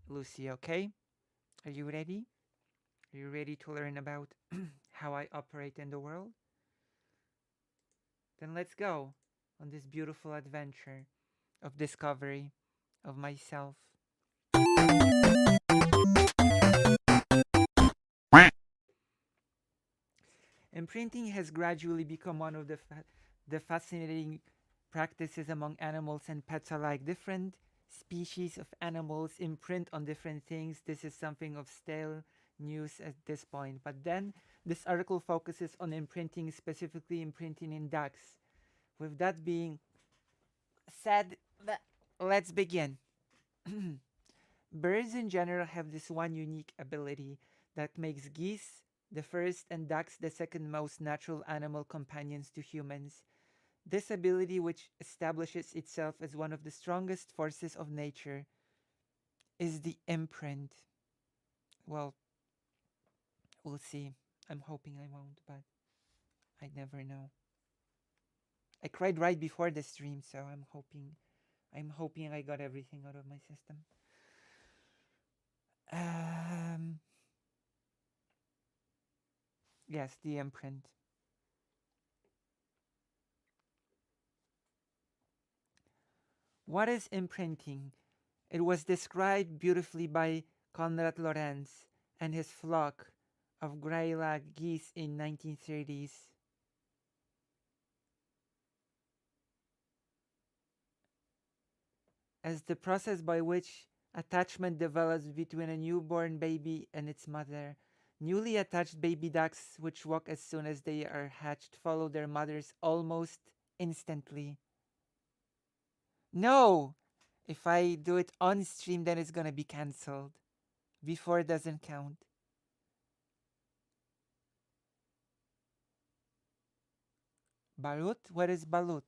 Lucy, okay? Are you ready? Are you ready to learn about how I operate in the world? Then let's go on this beautiful adventure of discovery of myself. Imprinting has gradually become one of the fascinating practices among animals and pets alike. Different species of animals imprint on different things. This is something of stale news at this point. But then this article focuses on imprinting, specifically imprinting in ducks. With that being said, let's begin. Birds in general have this one unique ability that makes geese the first and ducks the second most natural animal companions to humans. This ability, which establishes itself as one of the strongest forces of nature, is the imprint. Well, we'll see. I'm hoping I won't, but I never know. I cried right before the stream, so I'm hoping I got everything out of my system. Um yes, the imprint. What is imprinting? It was described beautifully by Konrad Lorenz and his flock of greylag geese in 1930s. As the process by which attachment develops between a newborn baby and its mother. Newly attached baby ducks, which walk as soon as they are hatched, follow their mothers almost instantly. No! If I do it on stream, then it's gonna be cancelled. Before doesn't count. Balut? What is balut?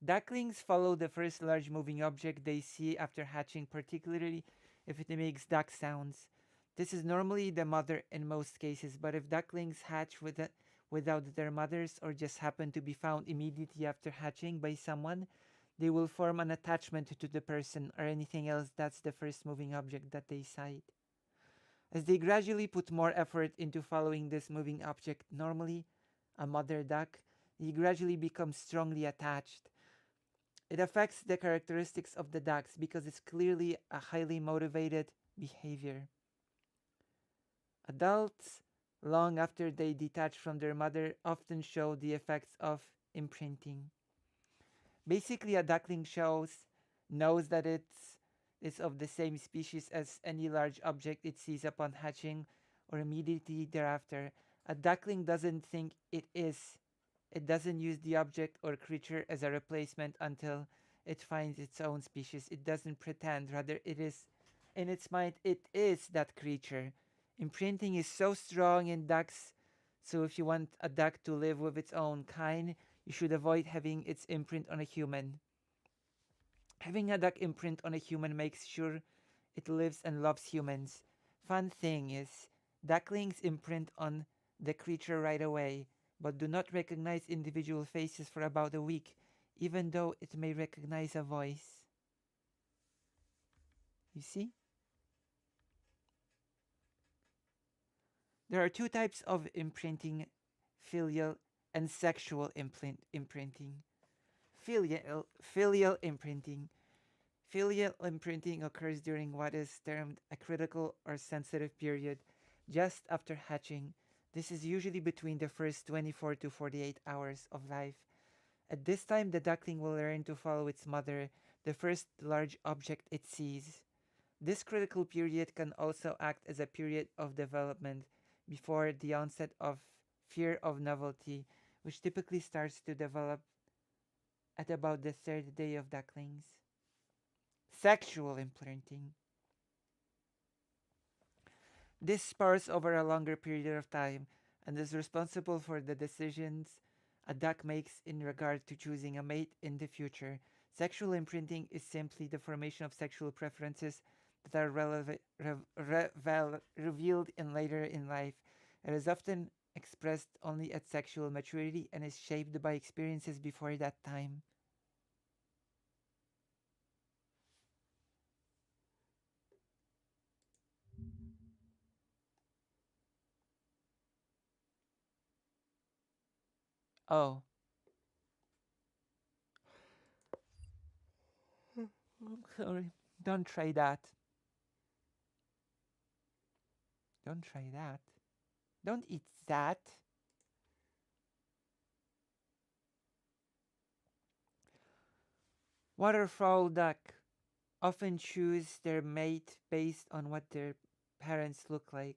Ducklings follow the first large moving object they see after hatching, particularly if it makes duck sounds. This is normally the mother in most cases, but if ducklings hatch without their mothers or just happen to be found immediately after hatching by someone, they will form an attachment to the person or anything else that's the first moving object that they sight. As they gradually put more effort into following this moving object, normally a mother duck, they gradually become strongly attached. It affects the characteristics of the ducks because it's clearly a highly motivated behavior. Adults, long after they detach from their mother, often show the effects of imprinting. Basically, a duckling knows that it's of the same species as any large object it sees upon hatching or immediately thereafter. A duckling doesn't think it is. It doesn't use the object or creature as a replacement until it finds its own species. It doesn't pretend, rather, it is, in its mind, it is that creature. Imprinting is so strong in ducks, so if you want a duck to live with its own kind, you should avoid having its imprint on a human. Having a duck imprint on a human makes sure it lives and loves humans. Fun thing is, ducklings imprint on the creature right away, but do not recognize individual faces for about a week, even though it may recognize a voice. You see? There are two types of imprinting: filial and sexual imprinting. Filial imprinting. Filial imprinting occurs during what is termed a critical or sensitive period just after hatching. This is usually between the first 24 to 48 hours of life. At this time, the duckling will learn to follow its mother, the first large object it sees. This critical period can also act as a period of development before the onset of fear of novelty, which typically starts to develop at about the third day of ducklings. Sexual imprinting. This spars over a longer period of time and is responsible for the decisions a duck makes in regard to choosing a mate in the future. Sexual imprinting is simply the formation of sexual preferences that are revealed in later in life. It is often expressed only at sexual maturity and is shaped by experiences before that time. Oh, sorry. Don't try that. Don't try that. Don't eat that. Waterfowl duck often choose their mate based on what their parents look like.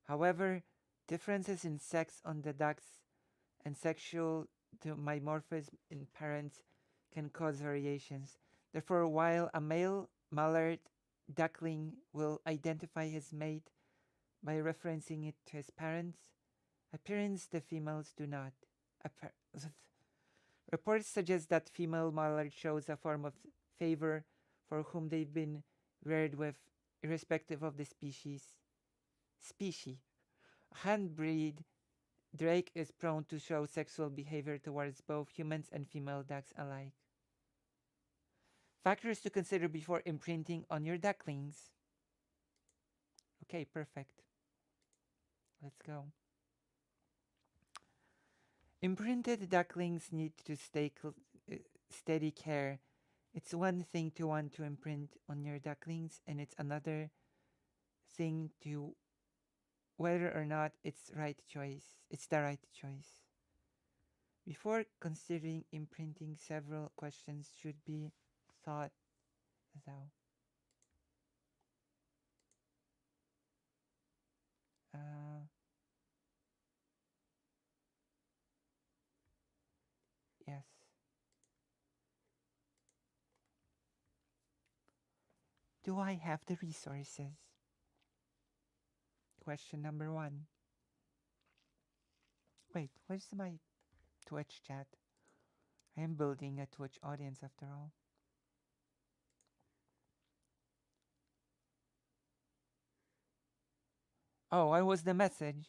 However, differences in sex on the ducks and sexual dimorphism in parents can cause variations. Therefore, while a male mallard duckling will identify his mate by referencing it to his parents' appearance, the females do not. Appar- Reports suggest that female mallard shows a form of favor for whom they've been reared with, irrespective of the species. Species. Handbreed Drake is prone to show sexual behavior towards both humans and female ducks alike. Factors to consider before imprinting on your ducklings. Okay, perfect. Let's go. Imprinted ducklings need to stay steady care. It's one thing to want to imprint on your ducklings, and it's another thing to whether or not it's right choice. It's the right choice. Before considering imprinting, several questions should be thought out. Uh, yes. Do I have the resources? Question number one. Wait, where's my Twitch chat? I am building a Twitch audience after all. Oh, what was the message?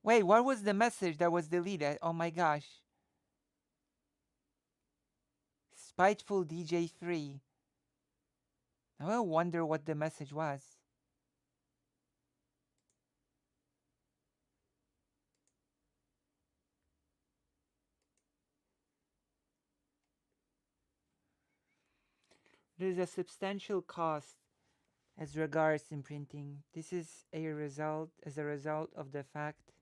Wait, what was the message that was deleted? Oh my gosh. Spiteful DJ3. Now I wonder what the message was. There's a substantial cost as regards imprinting. This is a result of the fact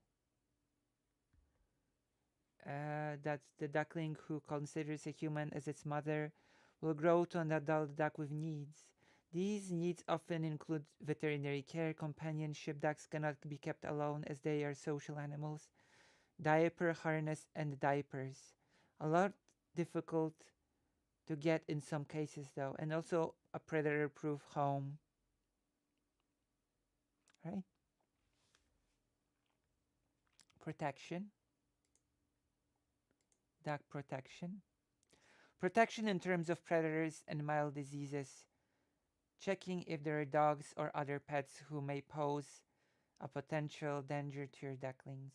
that the duckling who considers a human as its mother will grow to an adult duck with needs. These needs often include veterinary care, companionship. Ducks cannot be kept alone as they are social animals. Diaper, harness, and diapers. A lot difficult to get in some cases though, and also a predator-proof home. Right? Protection. Duck protection. Protection in terms of predators and mild diseases. Checking if there are dogs or other pets who may pose a potential danger to your ducklings.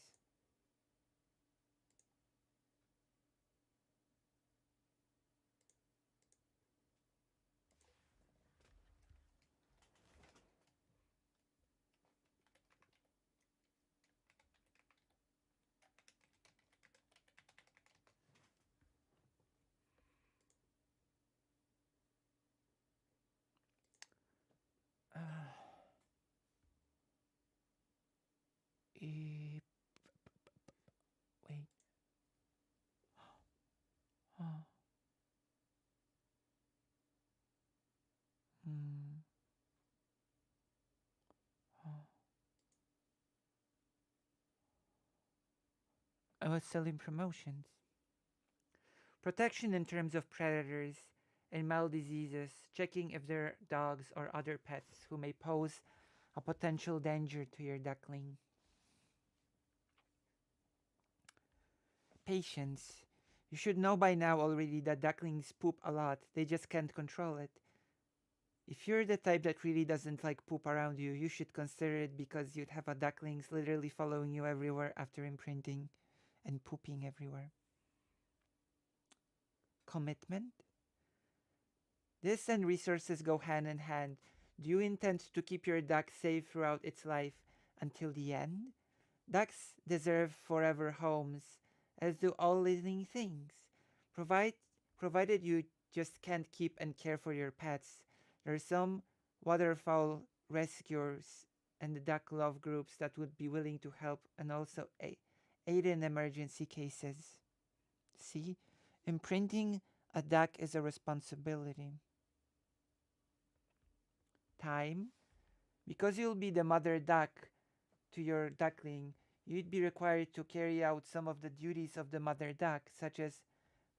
Uh, eh, wait. Oh, hmm. Oh. I was selling promotions. Protection in terms of predators and mild diseases. Checking if there are dogs or other pets who may pose a potential danger to your duckling. Patience. You should know by now already that ducklings poop a lot. They just can't control it. If you're the type that really doesn't like poop around you, you should consider it because you'd have a ducklings literally following you everywhere after imprinting and pooping everywhere. Commitment. This and resources go hand in hand. Do you intend to keep your duck safe throughout its life until the end? Ducks deserve forever homes, as do all living things. Provide, provided you just can't keep and care for your pets. There are some waterfowl rescuers and the duck love groups that would be willing to help and also aid in emergency cases. See, imprinting a duck is a responsibility. Time, because you'll be the mother duck to your duckling, you'd be required to carry out some of the duties of the mother duck, such as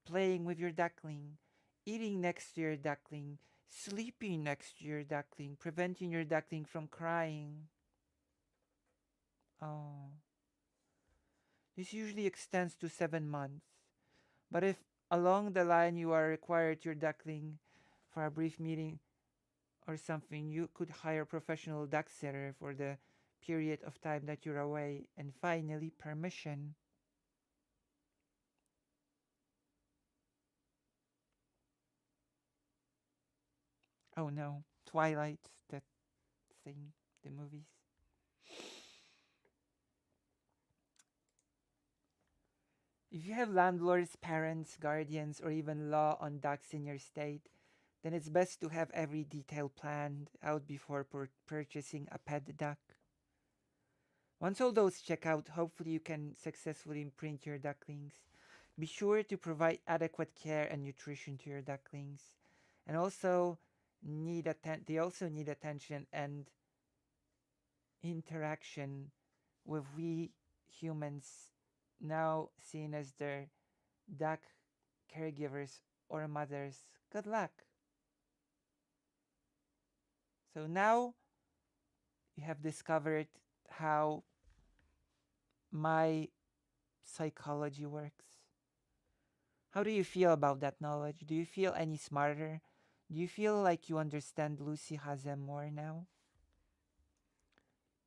playing with your duckling, eating next to your duckling, sleeping next to your duckling, preventing your duckling from crying. Oh, this usually extends to 7 months. But if along the line you are required your duckling for a brief meeting or something, you could hire a professional duck sitter for the period of time that you're away. And finally, permission. Oh no, Twilight, that thing, the movies. If you have landlords, parents, guardians, or even law on ducks in your state, then it's best to have every detail planned out before purchasing a pet duck. Once all those check out, hopefully you can successfully imprint your ducklings. Be sure to provide adequate care and nutrition to your ducklings. And also they also need attention and interaction with we humans, now seen as their duck caregivers or mothers. Good luck. So now you have discovered how my psychology works. How do you feel about that knowledge? Do you feel any smarter? Do you feel like you understand Lucy Hazem more now?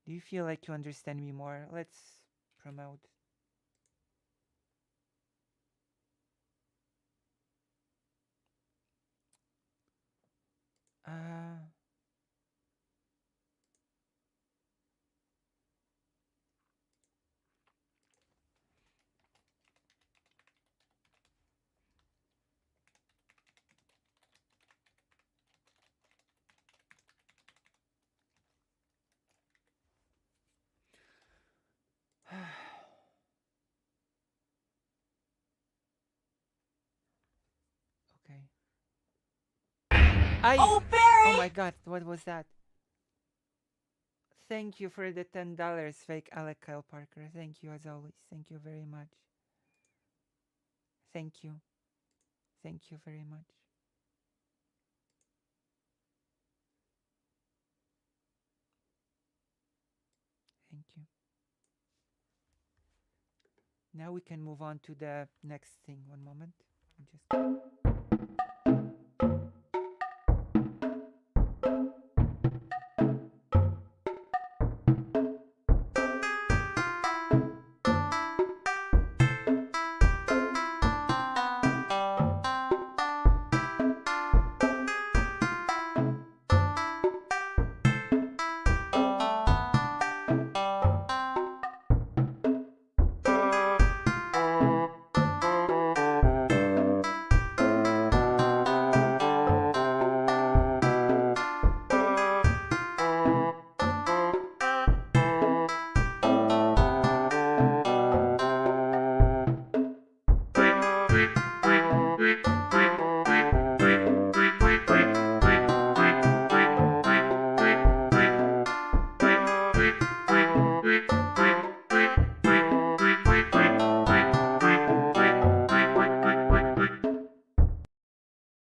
Do you feel like you understand me more? Let's promote. Uh, okay. Oh, Oh my Barry! god, what was that? Thank you for the $10, fake Alec Kyle Parker. Thank you as always. Thank you very much. Thank you. Thank you very much. Thank you. Now we can move on to the next thing. One moment. Just